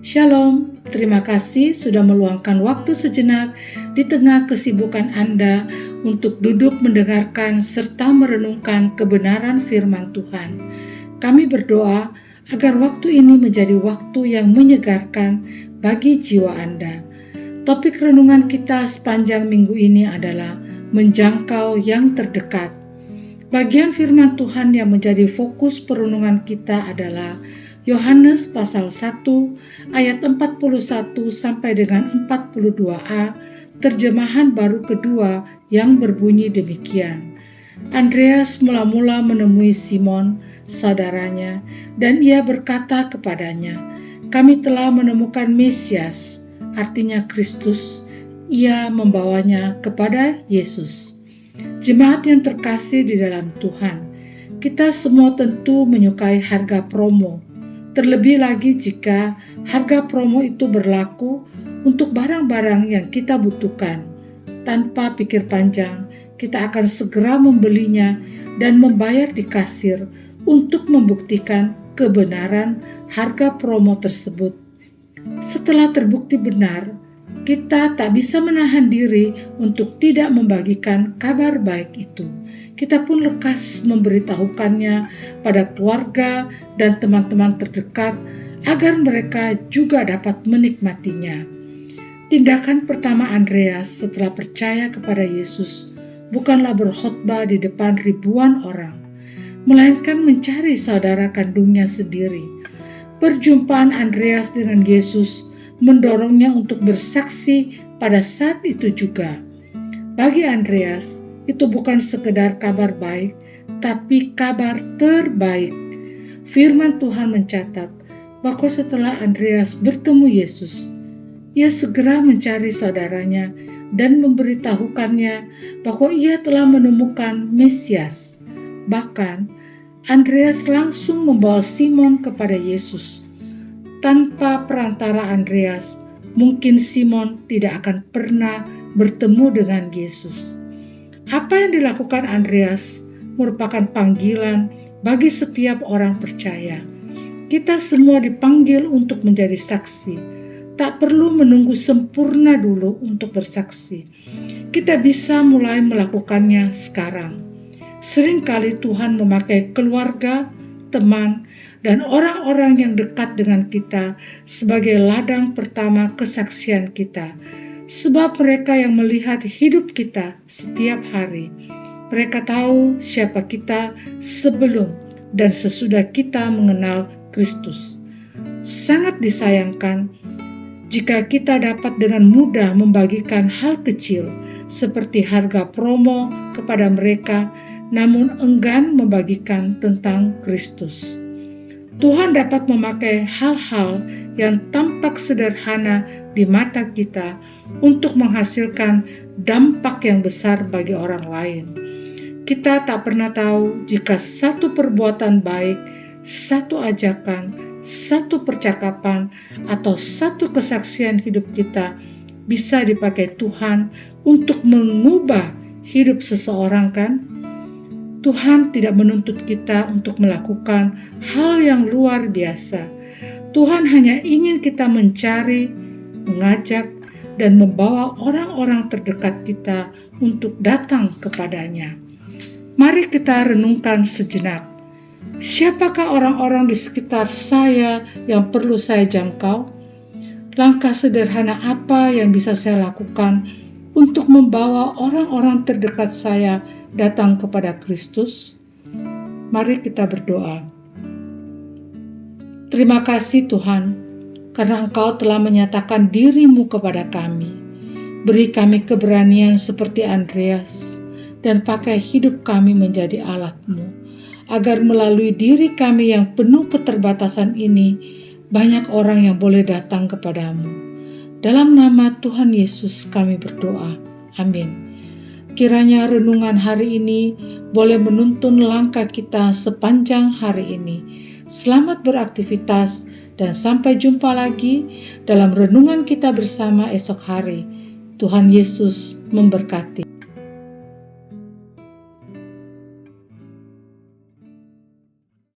Shalom, terima kasih sudah meluangkan waktu sejenak di tengah kesibukan Anda untuk duduk mendengarkan serta merenungkan kebenaran firman Tuhan. Kami berdoa agar waktu ini menjadi waktu yang menyegarkan bagi jiwa Anda. Topik renungan kita sepanjang minggu ini adalah menjangkau yang terdekat. Bagian firman Tuhan yang menjadi fokus perenungan kita adalah Yohanes pasal 1 ayat 41 sampai dengan 42a, terjemahan baru kedua yang berbunyi demikian. Andreas mula-mula menemui Simon, saudaranya, dan ia berkata kepadanya, "Kami telah menemukan Mesias," artinya Kristus. Ia membawanya kepada Yesus. Jemaat yang terkasih di dalam Tuhan, kita semua tentu menyukai harga promo. Terlebih lagi jika harga promo itu berlaku untuk barang-barang yang kita butuhkan. Tanpa pikir panjang, kita akan segera membelinya dan membayar di kasir untuk membuktikan kebenaran harga promo tersebut. Setelah terbukti benar, kita tak bisa menahan diri untuk tidak membagikan kabar baik itu. Kita pun lekas memberitahukannya pada keluarga dan teman-teman terdekat agar mereka juga dapat menikmatinya. Tindakan pertama Andreas setelah percaya kepada Yesus bukanlah berkhotbah di depan ribuan orang, melainkan mencari saudara kandungnya sendiri. Perjumpaan Andreas dengan Yesus mendorongnya untuk bersaksi pada saat itu juga. Bagi Andreas, itu bukan sekedar kabar baik, tapi kabar terbaik. Firman Tuhan mencatat bahwa setelah Andreas bertemu Yesus, ia segera mencari saudaranya dan memberitahukannya bahwa ia telah menemukan Mesias. Bahkan, Andreas langsung membawa Simon kepada Yesus. Tanpa perantara Andreas, mungkin Simon tidak akan pernah bertemu dengan Yesus. Apa yang dilakukan Andreas merupakan panggilan bagi setiap orang percaya. Kita semua dipanggil untuk menjadi saksi. Tak perlu menunggu sempurna dulu untuk bersaksi. Kita bisa mulai melakukannya sekarang. Seringkali Tuhan memakai keluarga, teman, dan orang-orang yang dekat dengan kita sebagai ladang pertama kesaksian kita. Sebab mereka yang melihat hidup kita setiap hari. Mereka tahu siapa kita sebelum dan sesudah kita mengenal Kristus. Sangat disayangkan jika kita dapat dengan mudah membagikan hal kecil seperti harga promo kepada mereka, namun enggan membagikan tentang Kristus. Tuhan dapat memakai hal-hal yang tampak sederhana di mata kita untuk menghasilkan dampak yang besar bagi orang lain. Kita tak pernah tahu jika satu perbuatan baik, satu ajakan, satu percakapan, atau satu kesaksian hidup kita bisa dipakai Tuhan untuk mengubah hidup seseorang, kan? Tuhan tidak menuntut kita untuk melakukan hal yang luar biasa. Tuhan hanya ingin kita mencari, mengajak, dan membawa orang-orang terdekat kita untuk datang kepadanya. Mari kita renungkan sejenak. Siapakah orang-orang di sekitar saya yang perlu saya jangkau? Langkah sederhana apa yang bisa saya lakukan untuk membawa orang-orang terdekat saya datang kepada Kristus? Mari kita berdoa. Terima kasih Tuhan, karena Engkau telah menyatakan diri-Mu kepada kami. Beri kami keberanian seperti Andreas, dan pakai hidup kami menjadi alat-Mu, agar melalui diri kami yang penuh keterbatasan ini, banyak orang yang boleh datang kepadamu. Dalam nama Tuhan Yesus kami berdoa. Amin. Kiranya renungan hari ini boleh menuntun langkah kita sepanjang hari ini. Selamat beraktivitas dan sampai jumpa lagi dalam renungan kita bersama esok hari. Tuhan Yesus memberkati.